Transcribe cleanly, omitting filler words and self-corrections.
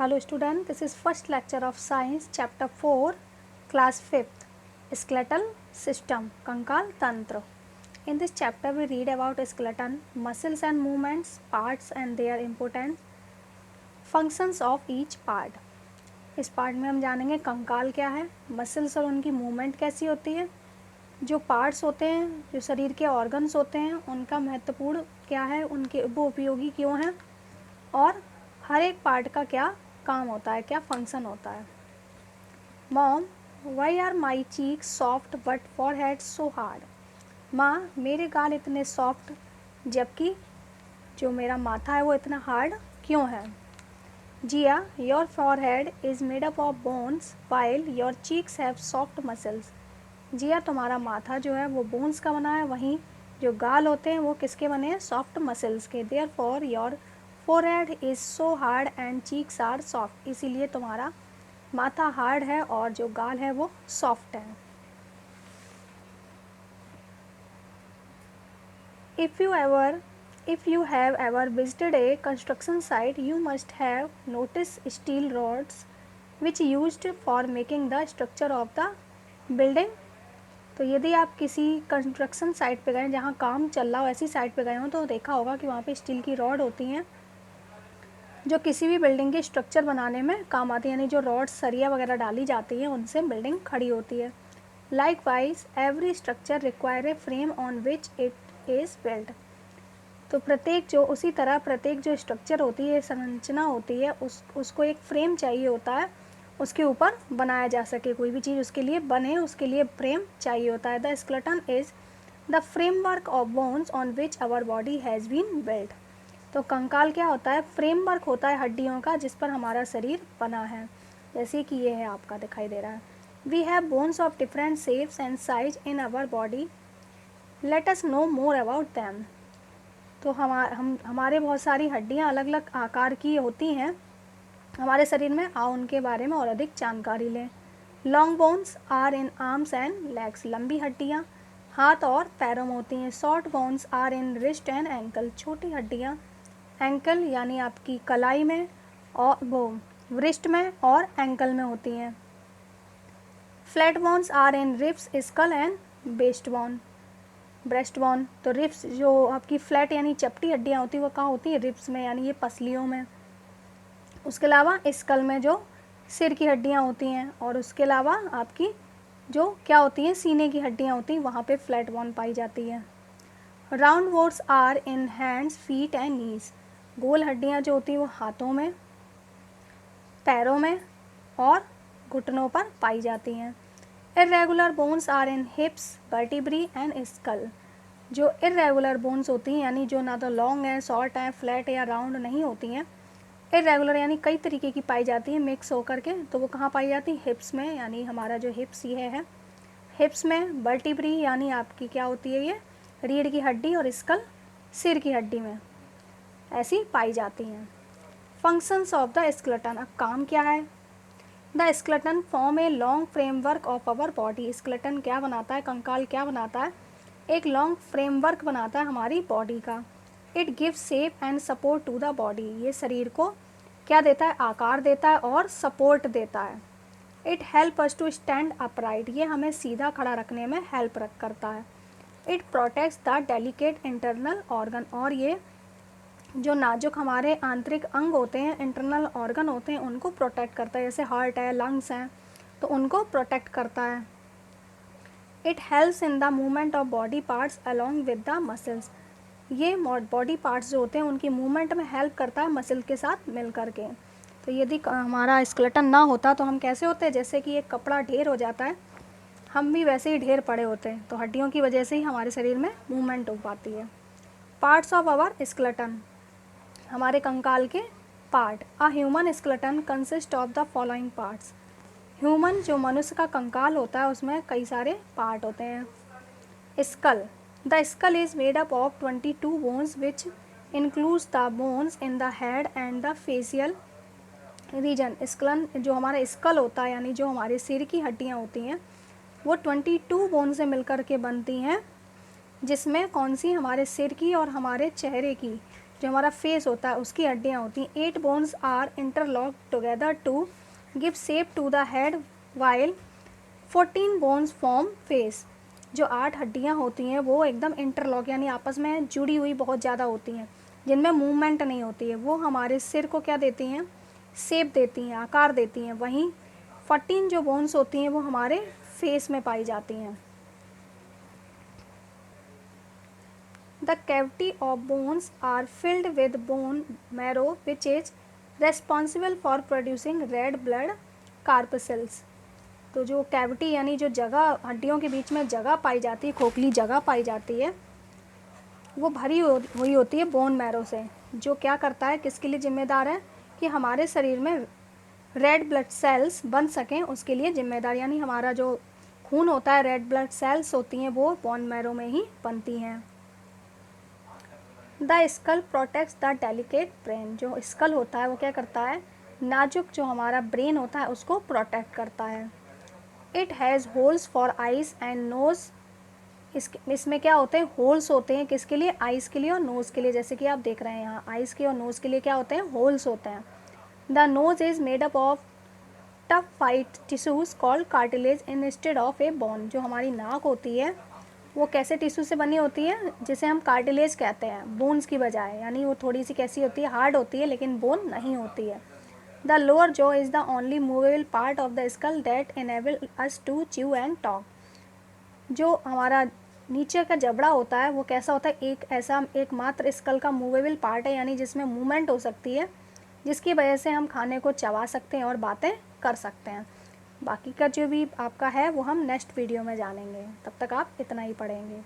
Hello student, this is first lecture of science chapter 4 class 5th skeletal system कंकाल तंत्र. In this chapter we read about skeleton, muscles and movements, parts and their important functions of each part. इस part में हम जानेंगे कंकाल क्या है, muscles और उनकी मूवमेंट कैसी होती है, जो पार्ट्स होते हैं, जो शरीर के ऑर्गन्स होते हैं उनका महत्वपूर्ण क्या है, उनके वो उपयोगी क्यों हैं और हर एक पार्ट का क्या काम होता है, क्या फंक्शन होता है. Mom, why are my cheek soft but forehead so hard. माँ, मेरे गाल इतने सॉफ्ट जबकि जो मेरा माथा है वो इतना हार्ड क्यों है. Jiya, your forehead is made up of bones while your cheeks have soft muscles. Jiya, तुम्हारा माथा जो है वो बोन्स का बना है, वहीं जो गाल होते हैं वो किसके बने हैं, सॉफ्ट मसल्स के. Therefore your forehead is so hard and cheeks are soft. इसीलिए तुम्हारा माथा हार्ड है और जो गाल है वो सॉफ्ट है. If you have ever visited a construction site, you must have noticed steel rods which used for making the structure of the building. तो यदि आप किसी कंस्ट्रक्शन साइट पे गए जहाँ काम चल रहा हो, ऐसी साइट पे गए हो तो देखा होगा कि वहाँ पे स्टील की रॉड होती हैं जो किसी भी बिल्डिंग के स्ट्रक्चर बनाने में काम आती है, यानी जो रॉड्स सरिया वगैरह डाली जाती हैं उनसे बिल्डिंग खड़ी होती है. Likewise every structure require a frame on which it is built. तो प्रत्येक जो स्ट्रक्चर होती है, संरचना होती है, उसको एक फ्रेम चाहिए होता है, उसके ऊपर बनाया जा सके. कोई भी चीज़ उसके लिए बने, उसके लिए फ्रेम चाहिए होता है. The skeleton is the framework of bones on which our body has been built. तो कंकाल क्या होता है, फ्रेमवर्क होता है हड्डियों का जिस पर हमारा शरीर बना है, जैसे कि ये है आपका दिखाई दे रहा है. We have bones of different shapes and size in our body. Let us know more about them. तो हमारे बहुत सारी हड्डियाँ अलग अलग आकार की होती हैं हमारे शरीर में. आओ उनके बारे में और अधिक जानकारी लें. Long bones are in arms and legs. लंबी हड्डियाँ हाथ और पैरों में होती हैं. Short bones are in wrist and ankle. छोटी हड्डियाँ एंकल यानी आपकी कलाई में और वो रिस्ट में और एंकल में होती हैं. Flat bones are in ribs skull and breast bone. तो रिब्स जो आपकी फ्लैट यानी चपटी हड्डियाँ होती हैं वो कहाँ होती है, रिब्स में यानी ये पसलियों में. उसके अलावा स्कल में जो सिर की हड्डियाँ होती हैं और उसके अलावा आपकी जो क्या होती हैं, सीने की हड्डियाँ होती हैं, वहाँ पे फ्लैट बोन पाई जाती है. Round bones are in hands feet and knees. गोल हड्डियाँ जो होती हैं वो हाथों में, पैरों में और घुटनों पर पाई जाती हैं. Irregular bones are in hips vertebrae and skull. जो इर्रेगुलर बोन्स होती हैं यानी जो ना तो लॉन्ग हैं, शॉर्ट हैं, फ्लैट या राउंड नहीं होती हैं, इर्रेगुलर यानी कई तरीके की पाई जाती हैं मिक्स होकर के, तो वो कहाँ पाई जाती है, हिप्स में. यानी हमारा जो हिप्स ये है, हिप्स में. वर्टिब्री यानी आपकी क्या होती है, ये रीढ़ की हड्डी, और स्कल सिर की हड्डी में ऐसी पाई जाती हैं. Functions of the skeleton. अब काम क्या है. The skeleton form a long framework of our body. Skeleton क्या बनाता है, कंकाल क्या बनाता है, एक लॉन्ग फ्रेमवर्क बनाता है हमारी बॉडी का. It gives shape and support to the body. ये शरीर को क्या देता है, आकार देता है और सपोर्ट देता है. It help us to stand upright. ये हमें सीधा खड़ा रखने में हेल्प करता है. It protects the delicate internal organ. और ये जो नाजुक हमारे आंतरिक अंग होते हैं, इंटरनल ऑर्गन होते हैं, उनको प्रोटेक्ट करता है. जैसे हार्ट है, लंग्स हैं, तो उनको प्रोटेक्ट करता है. It helps in the movement of body parts along with the muscles. ये बॉडी पार्ट्स जो होते हैं उनकी मूवमेंट में हेल्प करता है मसल के साथ मिल करके. तो यदि हमारा स्केलेटन ना होता तो हम कैसे होते हैं, जैसे कि एक कपड़ा ढेर हो जाता है, हम भी वैसे ही ढेर पड़े होते हैं. तो हड्डियों की वजह से ही हमारे शरीर में मूवमेंट हो पाती है. Parts of our skeleton. हमारे कंकाल के part. A human skeleton consist of the following parts. Human जो मनुष्य का कंकाल होता है उसमें कई सारे पार्ट होते हैं. Skull. The skull is made up of 22 bones which includes the bones in the head and the facial region. स्कलन जो हमारा स्कल होता है यानी जो हमारे सिर की हड्डियाँ होती हैं वो 22 बोन से मिलकर के बनती हैं, जिसमें कौन सी, हमारे सिर की और हमारे चेहरे की जो हमारा फेस होता है उसकी हड्डियाँ होती हैं। 8 bones are interlock together to give shape to the head while 14 bones form face. जो 8 हड्डियाँ होती हैं वो एकदम इंटरलॉक यानी आपस में जुड़ी हुई बहुत ज़्यादा होती हैं, जिनमें मूवमेंट नहीं होती है। वो हमारे सिर को क्या देती हैं, शेप देती हैं, आकार देती हैं। वहीं 14 जो बोन्स होती हैं वो हमारे फेस में पाई जाती हैं। The cavity of bones are filled with bone marrow which is responsible for producing red blood corpuscles। तो जो कैविटी यानी जो जगह हड्डियों के बीच में जगह पाई जाती है, खोखली जगह पाई जाती है, वो भरी हुई होती है बोन मैरो से, जो क्या करता है, किसके लिए जिम्मेदार है कि हमारे शरीर में रेड ब्लड सेल्स बन सकें, उसके लिए जिम्मेदार। यानी हमारा जो खून होता है, रेड ब्लड सेल्स होती हैं वो बोन मैरो में ही बनती हैं। The skull protects the delicate brain. जो स्कल होता है वो क्या करता है, नाजुक जो हमारा ब्रेन होता है उसको प्रोटेक्ट करता है। It has holes for eyes and nose. इसमें क्या होते हैं, होल्स होते हैं, किसके लिए, आइज़ के लिए और नोज़ के लिए। जैसे कि आप देख रहे हैं यहाँ आइज़ के और नोज़ के लिए क्या होते हैं, होल्स होते हैं। The nose is made up of tough fight tissues called cartilage instead of a bone. जो हमारी नाक होती है वो कैसे टिश्यू से बनी होती है, जिसे हम कार्टिलेज कहते हैं, बोन्स की बजाय। यानी वो थोड़ी सी कैसी होती है, हार्ड होती है, लेकिन बोन नहीं होती है। The lower jaw is the only movable part of the skull that enable us to chew and talk. जो हमारा नीचे का जबड़ा होता है वो कैसा होता है, एक ऐसा एकमात्र स्कल का मूवेबल पार्ट है, यानी जिसमें मूवमेंट हो सकती है, जिसकी वजह से हम खाने को चबा सकते हैं और बातें कर सकते हैं। बाकी का जो भी आपका है वो हम नेक्स्ट वीडियो में जानेंगे। तब तक आप इतना ही पढ़ेंगे।